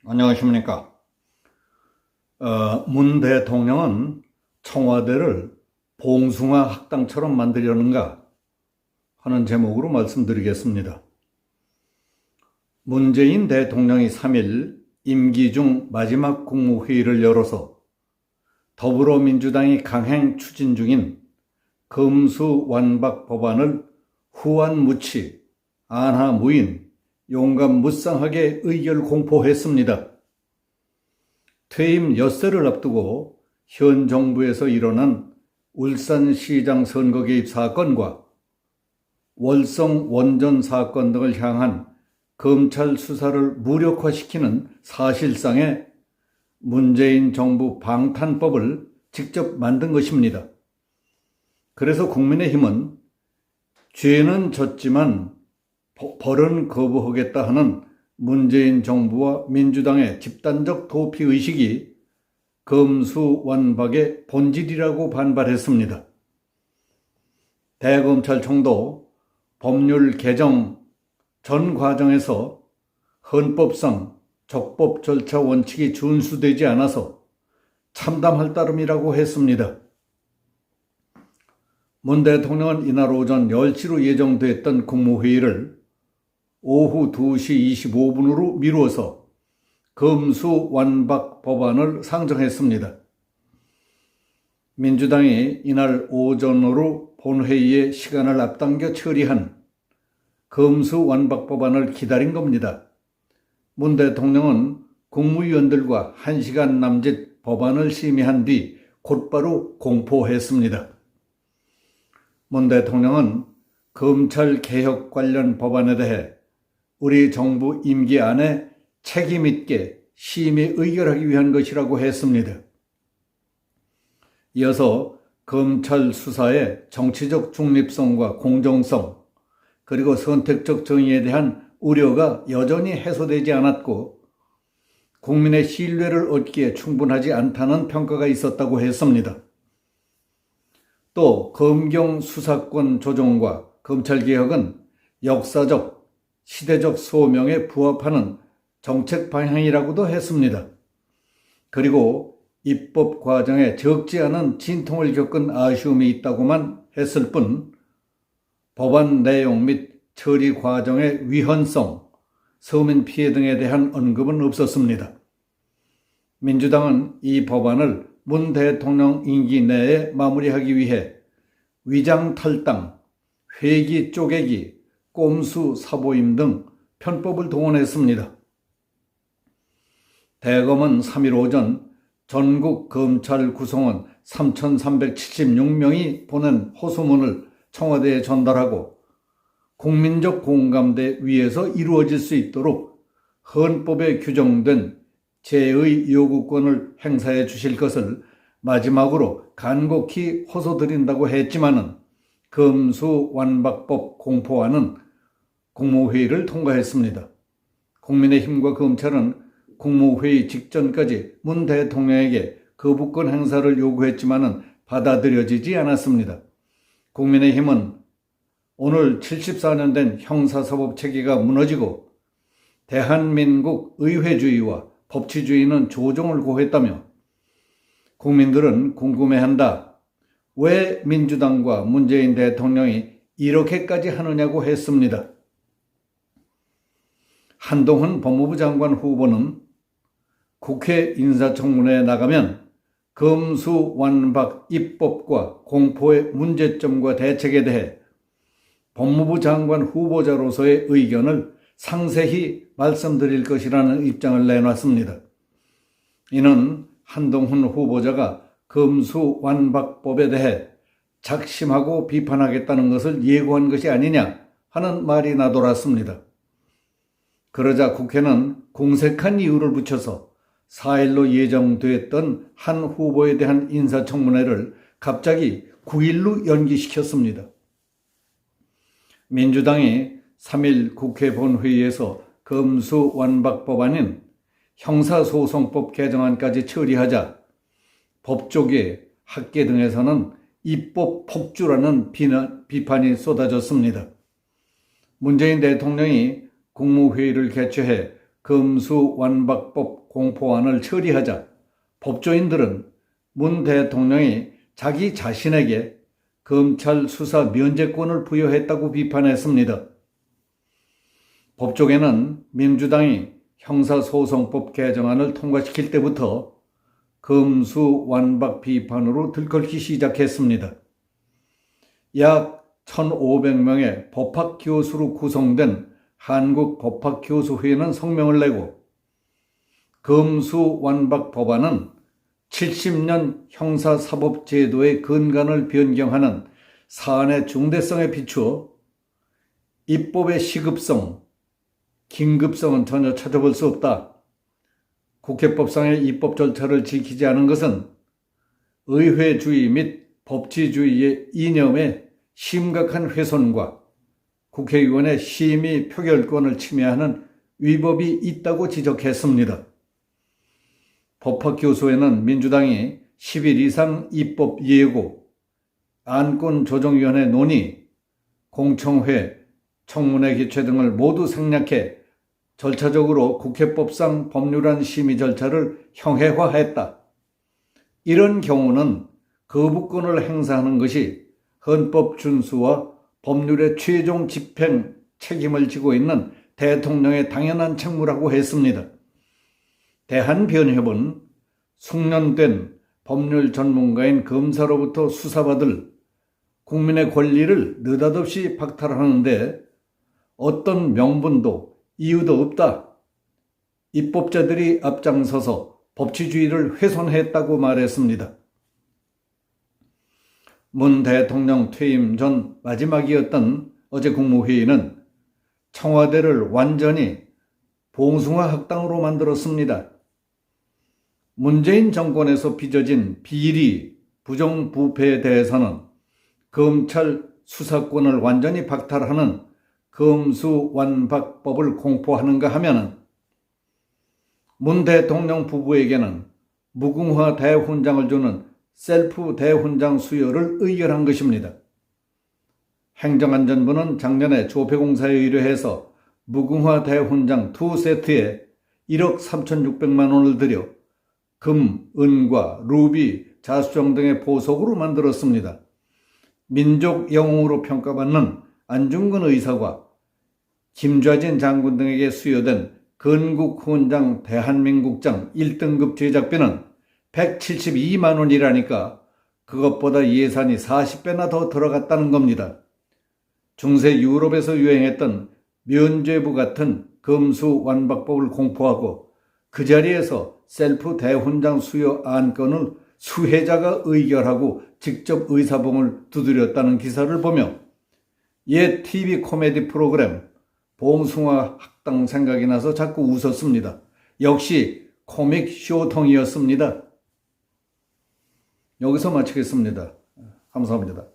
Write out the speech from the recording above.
안녕하십니까. 문 대통령은 청와대를 봉숭아 학당처럼 만들려는가 하는 제목으로 말씀드리겠습니다. 문재인 대통령이 3일 임기 중 마지막 국무회의를 열어서 더불어민주당이 강행 추진 중인 금수완박 법안을 후안무치, 안하무인, 용감무쌍하게 의결 공포했습니다. 퇴임 엿새를 앞두고 현 정부에서 일어난 울산시장 선거 개입 사건과 월성 원전 사건 등을 향한 검찰 수사를 무력화시키는 사실상의 문재인 정부 방탄법을 직접 만든 것입니다. 그래서 국민의힘은 죄는 졌지만 벌은 거부하겠다 하는 문재인 정부와 민주당의 집단적 도피의식이 검수완박의 본질이라고 반발했습니다. 대검찰청도 법률 개정 전 과정에서 헌법상 적법 절차 원칙이 준수되지 않아서 참담할 따름이라고 했습니다. 문 대통령은 이날 오전 10시로 예정됐던 국무회의를 오후 2시 25분으로 미루어서 검수완박 법안을 상정했습니다. 민주당이 이날 오전으로 본회의의 시간을 앞당겨 처리한 검수완박 법안을 기다린 겁니다. 문 대통령은 국무위원들과 1시간 남짓 법안을 심의한 뒤 곧바로 공포했습니다. 문 대통령은 검찰개혁 관련 법안에 대해 우리 정부 임기 안에 책임 있게 심의 의결하기 위한 것이라고 했습니다. 이어서 검찰 수사의 정치적 중립성과 공정성 그리고 선택적 정의에 대한 우려가 여전히 해소되지 않았고 국민의 신뢰를 얻기에 충분하지 않다는 평가가 있었다고 했습니다. 또 검경 수사권 조정과 검찰개혁은 역사적, 시대적 소명에 부합하는 정책 방향이라고도 했습니다. 그리고 입법 과정에 적지 않은 진통을 겪은 아쉬움이 있다고만 했을 뿐 법안 내용 및 처리 과정의 위헌성, 서민 피해 등에 대한 언급은 없었습니다. 민주당은 이 법안을 문 대통령 임기 내에 마무리하기 위해 위장 탈당, 회기 쪼개기, 꼼수 사보임 등 편법을 동원했습니다. 대검은 3일 오전 전국 검찰 구성원 3,376명이 보낸 호소문을 청와대에 전달하고 국민적 공감대 위에서 이루어질 수 있도록 헌법에 규정된 제의 요구권을 행사해 주실 것을 마지막으로 간곡히 호소드린다고 했지만은 검수완박법 공포안은 국무회의를 통과했습니다. 국민의힘과 검찰은 국무회의 직전까지 문 대통령에게 거부권 행사를 요구했지만은 받아들여지지 않았습니다. 국민의힘은 오늘 74년 된 형사사법 체계가 무너지고 대한민국 의회주의와 법치주의는 조종을 고했다며 국민들은 궁금해한다. 왜 민주당과 문재인 대통령이 이렇게까지 하느냐고 했습니다. 한동훈 법무부 장관 후보는 국회 인사청문회에 나가면 검수완박 입법과 공포의 문제점과 대책에 대해 법무부 장관 후보자로서의 의견을 상세히 말씀드릴 것이라는 입장을 내놨습니다. 이는 한동훈 후보자가 검수완박법에 대해 작심하고 비판하겠다는 것을 예고한 것이 아니냐 하는 말이 나돌았습니다. 그러자 국회는 공색한 이유를 붙여서 4일로 예정됐던 한 후보에 대한 인사청문회를 갑자기 9일로 연기시켰습니다. 민주당이 3일 국회 본회의에서 검수완박법안인 형사소송법 개정안까지 처리하자 법조계, 학계 등에서는 입법 폭주라는 비판이 쏟아졌습니다. 문재인 대통령이 국무회의를 개최해 금수완박법 공포안을 처리하자 법조인들은 문 대통령이 자기 자신에게 검찰 수사 면제권을 부여했다고 비판했습니다. 법조계는 민주당이 형사소송법 개정안을 통과시킬 때부터 검수완박 비판으로 들끓기 시작했습니다. 약 1,500명의 법학교수로 구성된 한국법학교수회는 성명을 내고 검수완박 법안은 70년 형사사법제도의 근간을 변경하는 사안의 중대성에 비추어 입법의 시급성, 긴급성은 전혀 찾아볼 수 없다. 국회법상의 입법 절차를 지키지 않은 것은 의회주의 및 법치주의의 이념의 심각한 훼손과 국회의원의 심의 표결권을 침해하는 위법이 있다고 지적했습니다. 법학교수회는 민주당이 10일 이상 입법 예고, 안건조정위원회 논의, 공청회, 청문회 개최 등을 모두 생략해 절차적으로 국회법상 법률안 심의 절차를 형해화했다. 이런 경우는 거부권을 행사하는 것이 헌법 준수와 법률의 최종 집행 책임을 지고 있는 대통령의 당연한 책무라고 했습니다. 대한변협은 숙련된 법률 전문가인 검사로부터 수사받을 국민의 권리를 느닷없이 박탈하는데 어떤 명분도 이유도 없다. 입법자들이 앞장서서 법치주의를 훼손했다고 말했습니다. 문 대통령 퇴임 전 마지막이었던 어제 국무회의는 청와대를 완전히 봉숭아 학당으로 만들었습니다. 문재인 정권에서 빚어진 비리, 부정부패에 대해서는 검찰 수사권을 완전히 박탈하는 검수완박법을 공포하는가 하면은 문 대통령 부부에게는 무궁화 대훈장을 주는 셀프 대훈장 수여를 의결한 것입니다. 행정안전부는 작년에 조폐공사에 의뢰해서 무궁화 대훈장 2세트에 1억 3,600만 원을 들여 금, 은과 루비, 자수정 등의 보석으로 만들었습니다. 민족 영웅으로 평가받는 안중근 의사와 김좌진 장군 등에게 수여된 건국훈장 대한민국장 1등급 제작비는 172만 원이라니까 그것보다 예산이 40배나 더 들어갔다는 겁니다. 중세 유럽에서 유행했던 면죄부 같은 검수완박법을 공포하고 그 자리에서 셀프 대훈장 수여 안건을 수혜자가 의결하고 직접 의사봉을 두드렸다는 기사를 보며 옛 TV 코미디 프로그램 봉숭아 학당 생각이 나서 자꾸 웃었습니다. 역시 코믹 쇼통이었습니다. 여기서 마치겠습니다. 감사합니다.